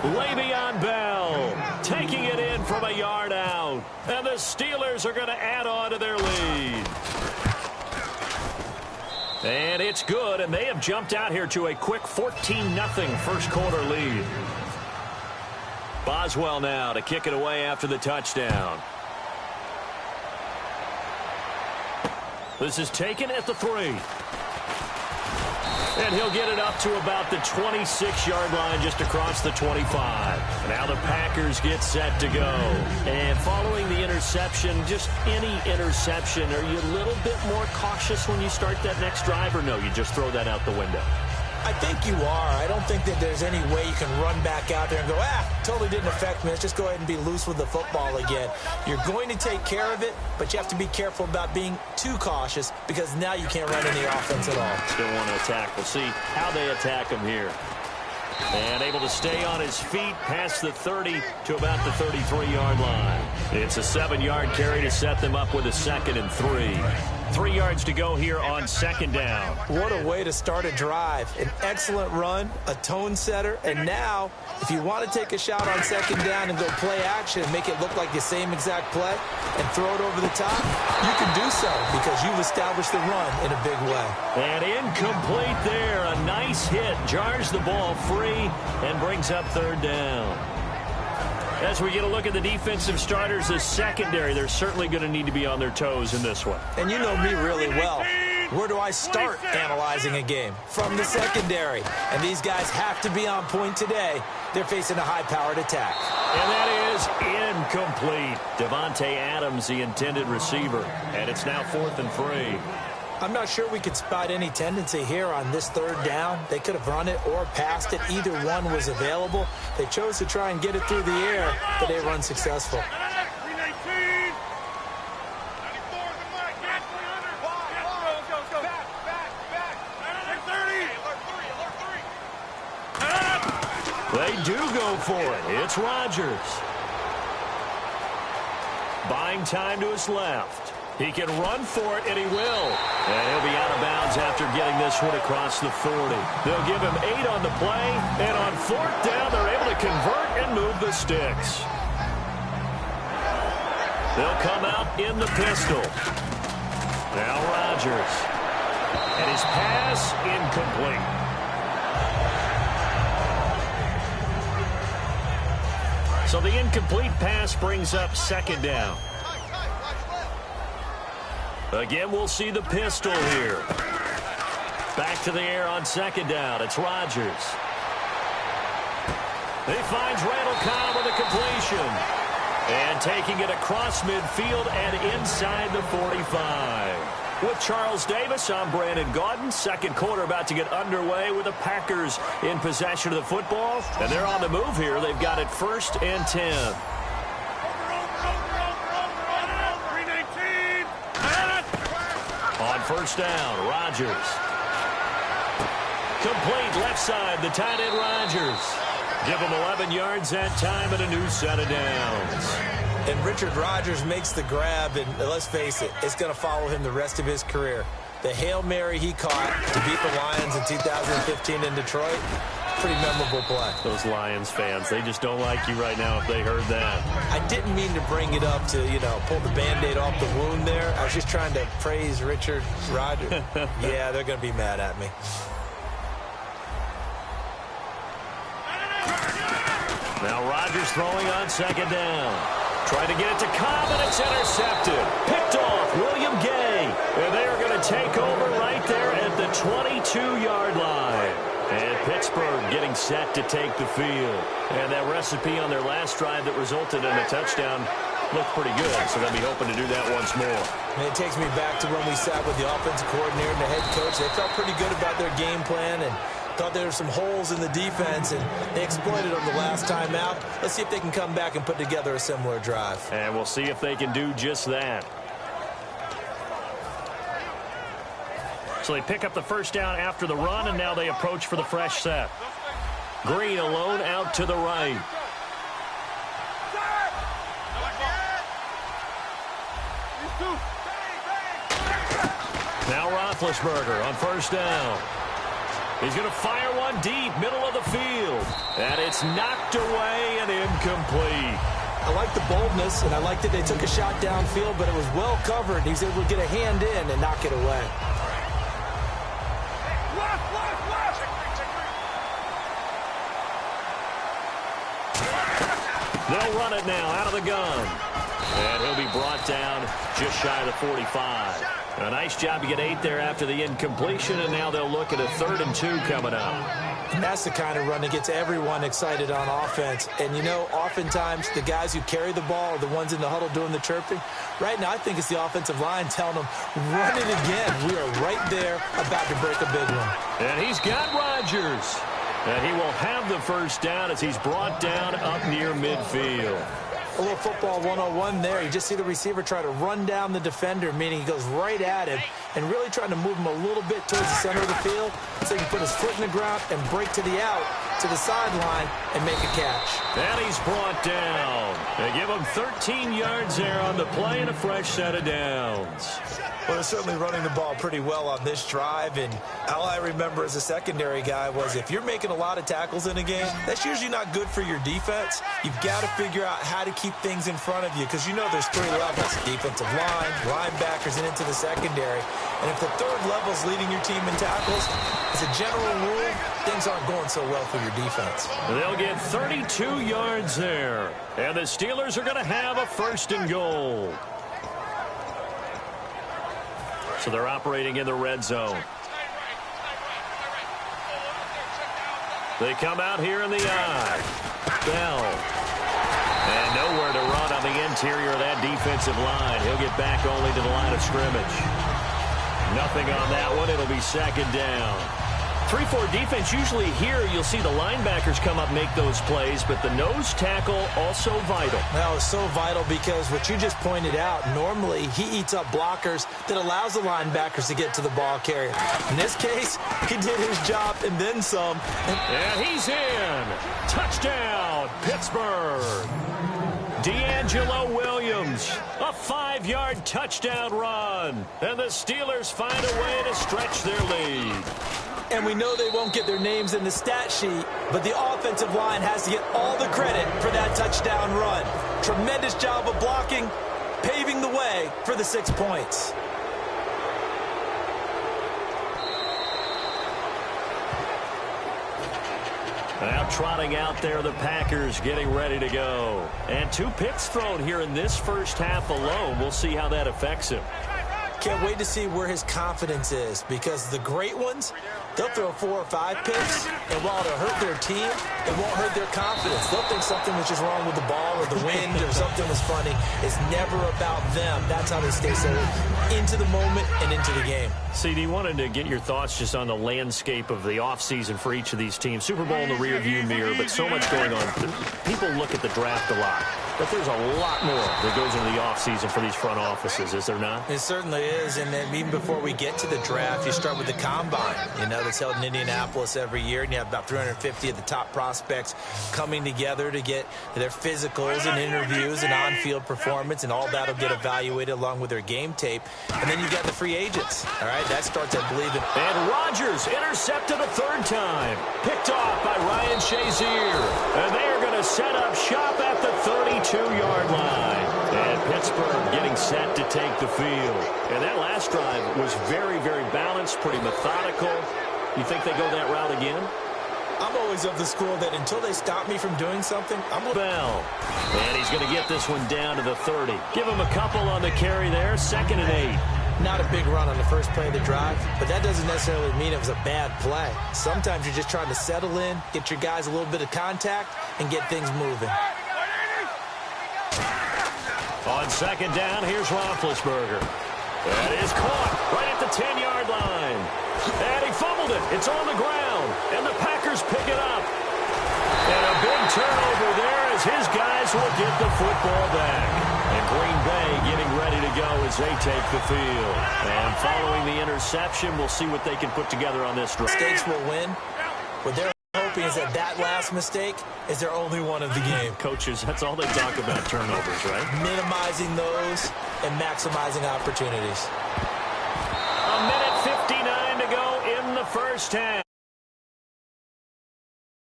Le'Veon Bell taking it in from a yard out. And the Steelers are going to add on to their lead. And it's good, and they have jumped out here to a quick 14-0 first quarter lead. Boswell now to kick it away after the touchdown. This is taken at the 3. And he'll get it up to about the 26-yard line just across the 25. Now the Packers get set to go. And following the interception, just any interception, are you a little bit more cautious when you start that next drive, or no, you just throw that out the window? I think you are. I don't think that there's any way you can run back out there and go, totally didn't affect me. Let's just go ahead and be loose with the football again. You're going to take care of it, but you have to be careful about being too cautious because now you can't run any offense at all. Still want to attack. We'll see how they attack him here. And able to stay on his feet past the 30 to about the 33-yard line. It's a 7-yard carry to set them up with a 2nd and 3. 3 yards to go here on 2nd down. What a way to start a drive. An excellent run, a tone setter, and now if you want to take a shot on 2nd down and go play action and make it look like the same exact play and throw it over the top, you can do so because you've established the run in a big way. And incomplete there. A nice hit. Jars the ball free and brings up 3rd down. As we get a look at the defensive starters, the secondary, they're certainly going to need to be on their toes in this one. And you know me really well. Where do I start analyzing a game? From the secondary. And these guys have to be on point today. They're facing a high-powered attack. And that is incomplete. Devontae Adams, the intended receiver. And it's now 4th and 3. I'm not sure we could spot any tendency here on this 3rd down. They could have run it or passed it. Either one was available. They chose to try and get it through the air, but they were unsuccessful. They do go for it. It's Rodgers. Buying time to his left. He can run for it, and he will. And he'll be out of bounds after getting this one across the 40. They'll give him 8 on the play, and on 4th down, they're able to convert and move the sticks. They'll come out in the pistol. Now Rodgers. And his pass incomplete. So the incomplete pass brings up 2nd down. Again, we'll see the pistol here. Back to the air on 2nd down. It's Rodgers. He finds Randall Cobb with a completion. And taking it across midfield and inside the 45. With Charles Davis, I'm Brandon Gaudin. 2nd quarter about to get underway with the Packers in possession of the football. And they're on the move here. They've got it 1st and 10. On 1st down, Rodgers. Complete left side, the tight end Rodgers. Give him 11 yards that time and a new set of downs. And Richard Rodgers makes the grab, and let's face it, it's going to follow him the rest of his career. The Hail Mary he caught to beat the Lions in 2015 in Detroit, pretty memorable play. Those Lions fans, they just don't like you right now if they heard that. I didn't mean to bring it up to, pull the Band-Aid off the wound there. I was just trying to praise Richard Rodgers. Yeah, they're going to be mad at me. Now Rodgers throwing on 2nd down. Trying to get it to Cobb, and it's intercepted. Picked off William Gay. And they are going to take over right there at the 22-yard line. And Pittsburgh getting set to take the field. And that recipe on their last drive that resulted in a touchdown looked pretty good. So they'll be hoping to do that once more. And it takes me back to when we sat with the offensive coordinator and the head coach. They felt pretty good about their game plan and thought there were some holes in the defense, and they exploited them the last time out. Let's see if they can come back and put together a similar drive. And we'll see if they can do just that. So they pick up the 1st down after the run, and now they approach for the fresh set. Green alone out to the right. Now Roethlisberger on 1st down. He's going to fire one deep, middle of the field. And it's knocked away and incomplete. I like the boldness, and I like that they took a shot downfield, but it was well covered. He was able to get a hand in and knock it away. They'll run it now out of the gun. And he'll be brought down just shy of the 45. A nice job to get 8 there after the incompletion, and now they'll look at a 3rd and 2 coming up. And that's the kind of run that gets everyone excited on offense. And, you know, oftentimes the guys who carry the ball are the ones in the huddle doing the chirping. Right now, I think it's the offensive line telling them, run it again. We are right there about to break a big one. And he's got Rodgers. And he will have the first down as he's brought down up near midfield. A little football 101 there. You just see the receiver try to run down the defender, meaning he goes right at him and really trying to move him a little bit towards the center of the field so he can put his foot in the ground and break to the out, to the sideline, and make a catch. And he's brought down. They give him 13 yards there on the play and a fresh set of downs. Well, they're certainly running the ball pretty well on this drive, and all I remember as a secondary guy was if you're making a lot of tackles in a game, that's usually not good for your defense. You've got to figure out how to keep things in front of you because you know there's 3 levels, defensive line, linebackers, and into the secondary. And if the 3rd level is leading your team in tackles, as a general rule, things aren't going so well for your defense. They'll get 32 yards there, and the Steelers are going to have a 1st and goal. So they're operating in the red zone. They come out here in the I. Bell. And nowhere to run on the interior of that defensive line. He'll get back only to the line of scrimmage. Nothing on that one. It'll be 2nd down. 3-4 defense, usually here you'll see the linebackers come up, make those plays, but the nose tackle also vital. Well, it's so vital because what you just pointed out, normally he eats up blockers that allows the linebackers to get to the ball carrier. In this case, he did his job and then some. And he's in. Touchdown, Pittsburgh. D'Angelo Williams, a 5-yard touchdown run. And the Steelers find a way to stretch their lead. And we know they won't get their names in the stat sheet, but the offensive line has to get all the credit for that touchdown run. Tremendous job of blocking, paving the way for the 6 points. Now trotting out there, the Packers getting ready to go. And 2 picks thrown here in this first half alone. We'll see how that affects him. Can't wait to see where his confidence is because the great ones, they'll throw 4 or 5 picks, and while it'll hurt their team, it won't hurt their confidence. They'll think something was just wrong with the ball or the wind or something was funny. It's never about them. That's how they stay so into the moment and into the game. CD, wanted to get your thoughts just on the landscape of the offseason for each of these teams. Super Bowl in the rearview mirror, but so much going on. People look at the draft a lot, but there's a lot more that goes into the offseason for these front offices, is there not? It certainly is, and then even before we get to the draft, you start with the combine, you know, that's held in Indianapolis every year, and you have about 350 of the top prospects coming together to get their physicals and interviews and on-field performance, and all that will get evaluated along with their game tape. And then you've got the free agents, all right? That starts, I believe, And Rodgers intercepted a 3rd time. Picked off by Ryan Shazier. And they are going to set up shop at the 32-yard line. And Pittsburgh getting set to take the field. And that last drive was very, very balanced, pretty methodical. You think they go that route again? I'm always of the school that until they stop me from doing something, I'm going to Bell. And he's going to get this one down to the 30. Give him a couple on the carry there. 2nd and 8. Not a big run on the first play of the drive, but that doesn't necessarily mean it was a bad play. Sometimes you're just trying to settle in, get your guys a little bit of contact, and get things moving. On 2nd down, here's Roethlisberger. That is caught right at the 10-yard line. And he fumbled it. It's on the ground, and the Packers pick it up. And a big turnover there as his guys will get the football back. And Green Bay getting ready to go as they take the field. And following the interception, we'll see what they can put together on this drive. Mistakes will win. What they're hoping is that last mistake is their only one of the game. Coaches, that's all they talk about, turnovers, right? Minimizing those and maximizing opportunities. A minute 59 to go in the first half.